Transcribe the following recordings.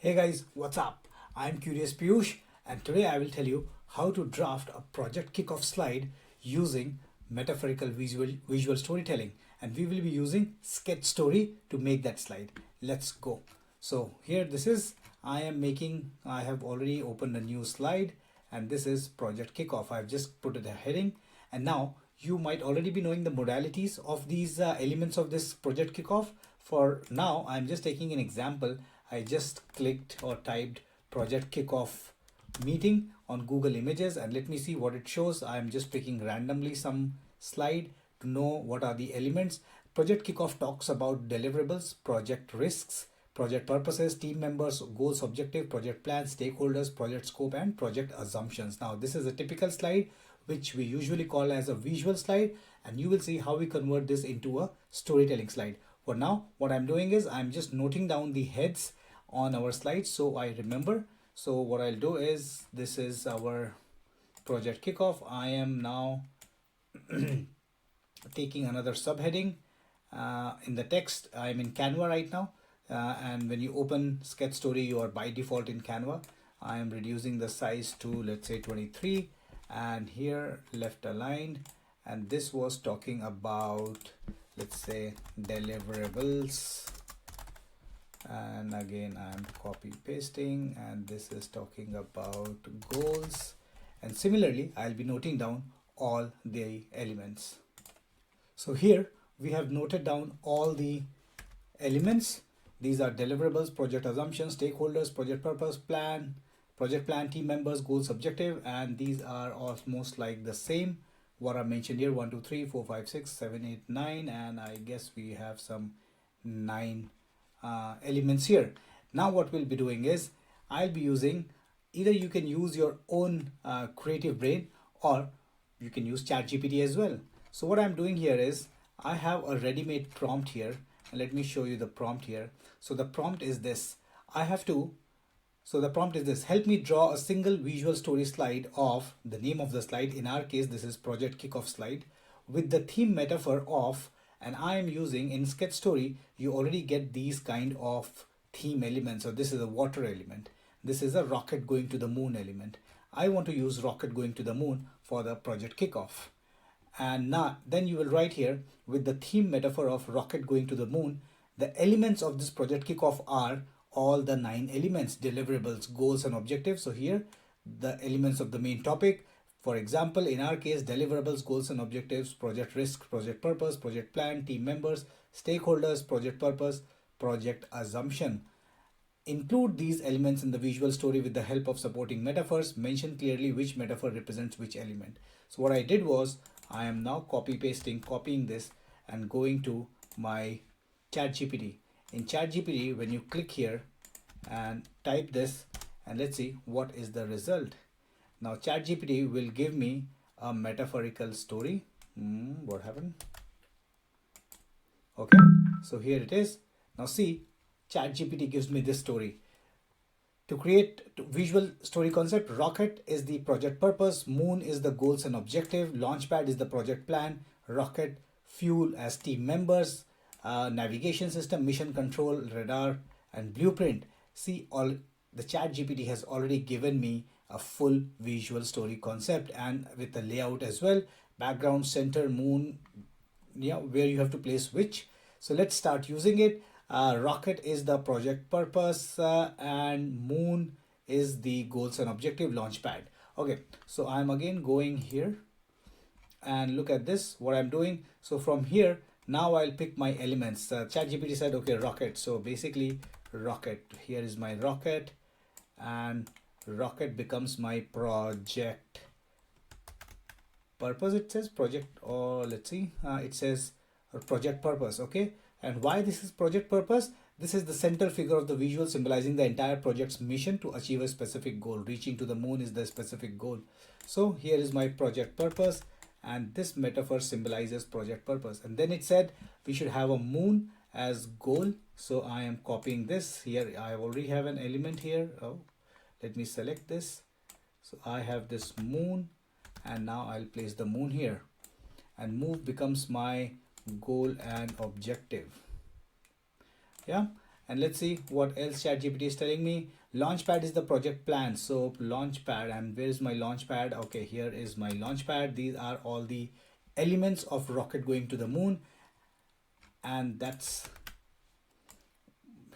Hey guys, what's up? I'm Curious Piyush, and today I will tell you how to draft a project kickoff slide using metaphorical visual storytelling, and we will be using SketchStory to make that slide. Let's go. So here this is I have already opened a new slide, and this is project kickoff. I've just put it a heading, and now you might already be knowing the modalities of these elements of this project kickoff. For now, I'm just taking an example. I just clicked or typed project kickoff meeting on Google Images, and let me see what it shows. I'm just picking randomly some slide to know what are the elements. Project kickoff talks about deliverables, project risks, project purposes, team members, goals, objective, project plans, stakeholders, project scope, and project assumptions. Now, this is a typical slide which we usually call as a visual slide, and you will see how we convert this into a storytelling slide. For now, what I'm doing is I'm just noting down the heads on our slides so I remember. So what I'll do is, this is our project kickoff. I am now taking another subheading in the text. I'm in Canva right now, and when you open SketchStory, you are by default in Canva. I am reducing the size to, let's say, 23, and here left aligned, and this was talking about, let's say, deliverables, and again I'm copy pasting, and this is talking about goals, and similarly I'll be noting down all the elements. So here we have noted down all the elements. These are deliverables, project assumptions, stakeholders, project purpose, project plan, team members, goals, objective, and these are almost like the same what I mentioned here: 1 2 3 4 5 6 7 8 9, and I guess we have some 9 elements here. Now what we'll be doing is, I'll be using, either you can use your own creative brain, or you can use ChatGPT as well. So what I'm doing here is, I have a ready-made prompt here, and let me show you the prompt here. So the prompt is this. The prompt is this: help me draw a single visual story slide of the name of the slide. In our case, this is project kickoff slide, with the theme metaphor of, and I am using in SketchStory, you already get these kind of theme elements. So this is a water element. This is a rocket going to the moon element. I want to use rocket going to the moon for the project kickoff. And now, then you will write here, with the theme metaphor of rocket going to the moon, the elements of this project kickoff are all the 9 elements: deliverables, goals, and objectives. So here, the elements of the main topic. For example, in our case, deliverables, goals, and objectives, project risk, project purpose, project plan, team members, stakeholders, project purpose, project assumption. Include these elements in the visual story with the help of supporting metaphors. Mention clearly which metaphor represents which element. So what I did was, I am now copying this and going to my ChatGPT. In ChatGPT, when you click here and type this, and let's see what is the result. Now ChatGPT will give me a metaphorical story. What happened? Okay, so here it is. Now see, ChatGPT gives me this story. To create visual story concept, rocket is the project purpose, moon is the goals and objective, launchpad is the project plan, rocket fuel as team members, navigation system, mission control, radar, and blueprint. See, all the ChatGPT has already given me a full visual story concept, and with the layout as well. Background, center, moon, where you have to place which. So let's start using it. Rocket is the project purpose, and moon is the goals and objective, launchpad. Okay, so I'm again going here, and look at this, what I'm doing. So from here, now I'll pick my elements. ChatGPT said, okay, rocket. So basically, rocket. Here is my rocket, and rocket becomes my project purpose. It says project, or let's see, it says project purpose. Okay, and why this is project purpose? This is the center figure of the visual, symbolizing the entire project's mission to achieve a specific goal. Reaching to the moon is the specific goal. So here is my project purpose, and this metaphor symbolizes project purpose. And then it said we should have a moon as goal. So I am copying this here. I already have an element here. Oh, let me select this. So I have this moon, and now I'll place the moon here, and move becomes my goal and objective. Yeah, And let's see what else ChatGPT is telling me. Launchpad is the project plan. So launchpad, and where is my launchpad? Okay, here is my launchpad. These are all the elements of rocket going to the moon, and that's,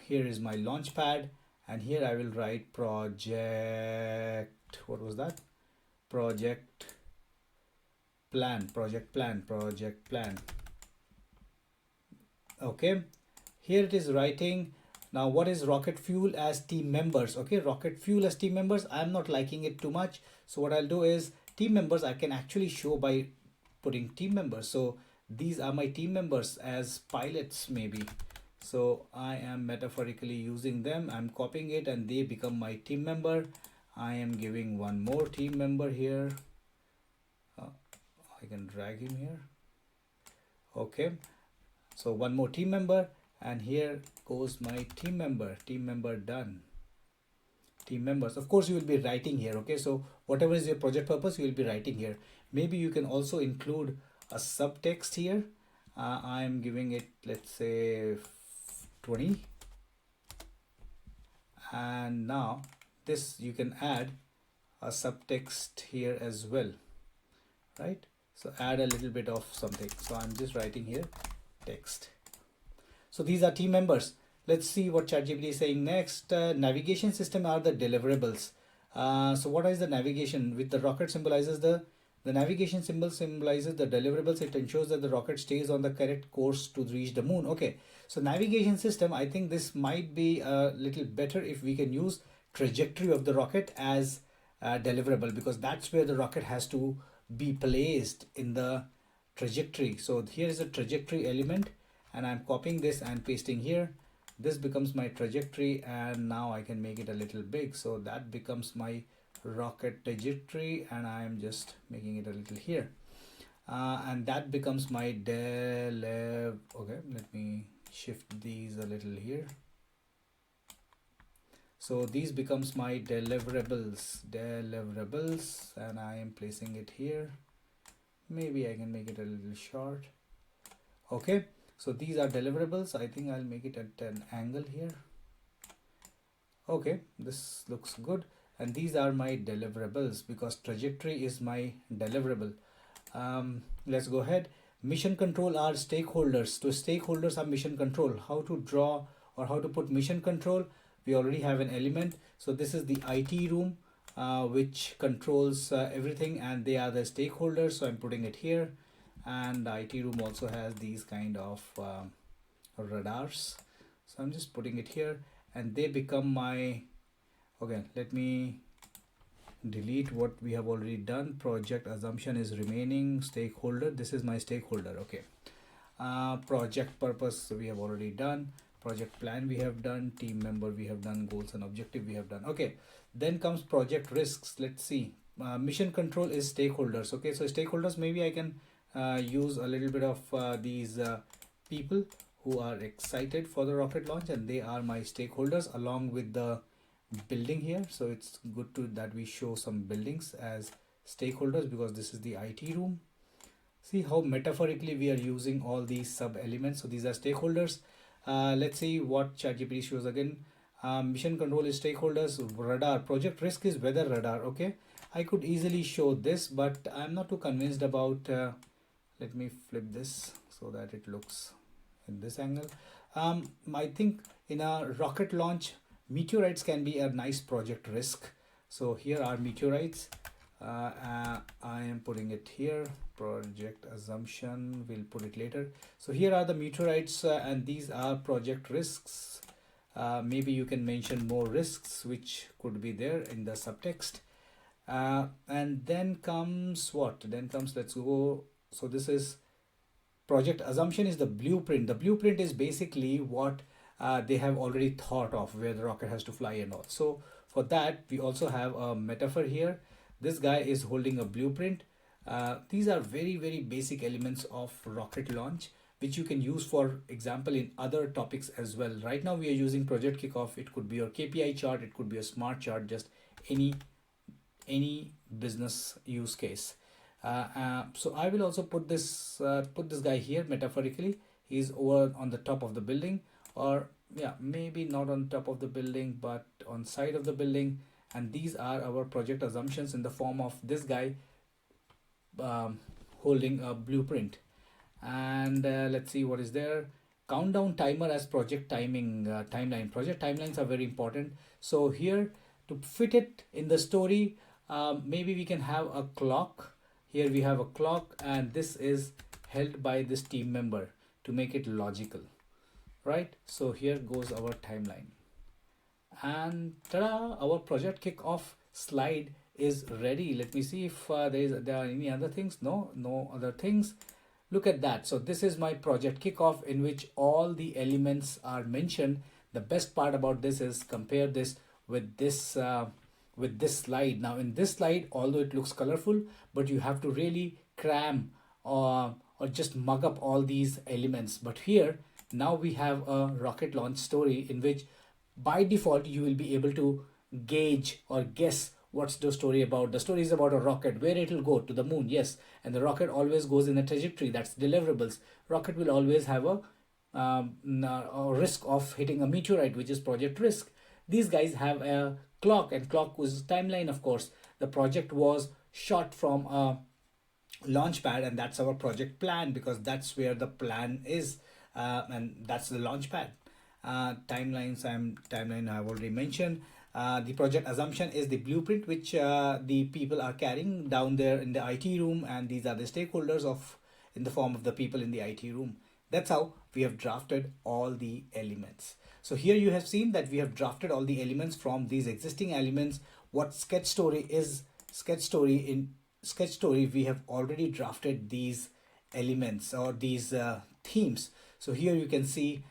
here is my launchpad, and here I will write project, what was that? Project plan. Okay, here it is writing. Now what is rocket fuel as team members? Okay, rocket fuel as team members, I'm not liking it too much. So what I'll do is team members I can actually show by putting team members. So these are my team members as pilots maybe. So I am metaphorically using them. I'm copying it and they become my team member. I am giving one more team member here. I can drag him here. Okay, so one more team member, and here goes my team member done. Team members, of course you will be writing here. Okay, so whatever is your project purpose, you will be writing here. Maybe you can also include a subtext here. I am giving it, let's say 20, and now this you can add a subtext here as well, right? So add a little bit of something. So I'm just writing here text. So these are team members. Let's see what ChatGPT is saying next. Navigation system are the deliverables. So what is the navigation? With the rocket symbolizes the navigation symbol symbolizes the deliverables. It ensures that the rocket stays on the correct course to reach the moon. Okay, so navigation system, I think this might be a little better if we can use trajectory of the rocket as a deliverable, because that's where the rocket has to be placed in the trajectory. So here is a trajectory element, and I'm copying this and pasting here. This becomes my trajectory, and now I can make it a little big. So that becomes my rocket trajectory, and I am just making it a little here. And that becomes my okay, let me shift these a little here. So these becomes my deliverables, and I am placing it here. Maybe I can make it a little short. Okay, so these are deliverables. I think I'll make it at an angle here. Okay, this looks good. And these are my deliverables because trajectory is my deliverable. Let's go ahead. Mission control are stakeholders. So stakeholders are mission control. How to draw or how to put mission control? We already have an element. So this is the IT room, which controls everything, and they are the stakeholders. So I'm putting it here. And the IT room also has these kind of radars. So I'm just putting it here, and they become my, okay, let me delete what we have already done. Project assumption is remaining. Stakeholder, this is my stakeholder. Okay, project purpose we have already done. Project plan we have done. Team member we have done. Goals and objective we have done. Okay, then comes project risks. Let's see. Mission control is stakeholders. Okay, so stakeholders, maybe I can use a little bit of these people who are excited for the rocket launch, and they are my stakeholders along with the building here. So it's good to that we show some buildings as stakeholders because this is the IT room. See how metaphorically we are using all these sub elements. So these are stakeholders. Let's see what ChatGPT shows again. Mission control is stakeholders. Radar, project risk is weather radar. Okay, I could easily show this, but I'm not too convinced about let me flip this so that it looks in this angle. I think in a rocket launch, meteorites can be a nice project risk. So here are meteorites. I am putting it here. Project assumption, we'll put it later. So here are the meteorites, and these are project risks. Maybe you can mention more risks which could be there in the subtext. And then comes what? Then comes, let's go. So this is project assumption is the blueprint. The blueprint is basically what they have already thought of where the rocket has to fly and all. So for that, we also have a metaphor here. This guy is holding a blueprint. These are very, very basic elements of rocket launch, which you can use, for example, in other topics as well. Right now, we are using Project Kickoff. It could be your KPI chart. It could be a smart chart, just any business use case. So I will also put this guy here metaphorically. He's over on the top of the building, or yeah, maybe not on top of the building, but on side of the building. And these are our project assumptions in the form of this guy um, holding a blueprint. And let's see what is there. Countdown timer as project timing timeline. Project timelines are very important. So here, to fit it in the story, maybe we can have a clock. Here we have a clock, and this is held by this team member to make it logical, right? So here goes our timeline, and ta-da, our project kickoff slide is ready. Let me see if there are any other things. No other things. Look at that. So this is my project kickoff, in which all the elements are mentioned. The best part about this is compare this with this slide. Now in this slide, although it looks colorful, but you have to really cram or just mug up all these elements. But here, now we have a rocket launch story in which by default you will be able to gauge or guess what's the story about. The story is about a rocket, where it will go to the moon, yes, and the rocket always goes in a trajectory. That's deliverables. Rocket will always have a risk of hitting a meteorite, which is project risk. These guys have a clock, and clock was timeline, of course. The project was shot from a launch pad, and that's our project plan, because that's where the plan is, and that's the launch pad. Timeline I've already mentioned. The project assumption is the blueprint, which the people are carrying down there in the IT room, and these are the stakeholders of in the form of the people in the IT room. That's how we have drafted all the elements. So here you have seen that we have drafted all the elements from these existing elements. What SketchStory is, SketchStory, we have already drafted these elements or these themes. So here you can see,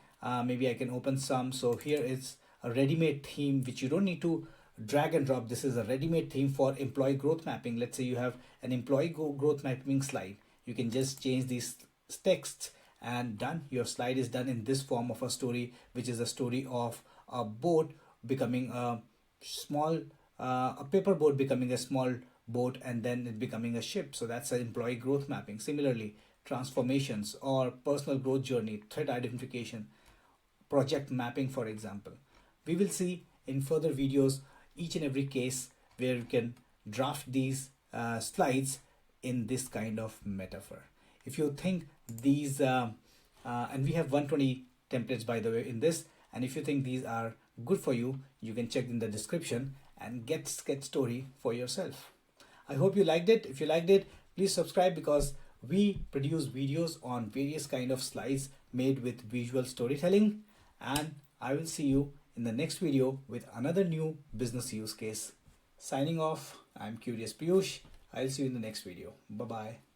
maybe I can open some. So here is a ready-made theme which you don't need to drag and drop. This is a ready-made theme for employee growth mapping. Let's say you have an employee growth mapping slide. You can just change these texts and done. Your slide is done in this form of a story, which is a story of a boat becoming a small, a paper boat becoming a small boat, and then it becoming a ship. So that's an employee growth mapping. Similarly, transformations or personal growth journey, threat identification, project mapping, for example. We will see in further videos each and every case where you can draft these slides in this kind of metaphor. If you think these, and we have 120 templates by the way in this, and if you think these are good for you, you can check in the description and get SketchStory for yourself. I hope you liked it. If you liked it, please subscribe, because we produce videos on various kind of slides made with visual storytelling, and I will see you in the next video with another new business use case. Signing off, I'm Curious Piyush. I'll see you in the next video. Bye-bye.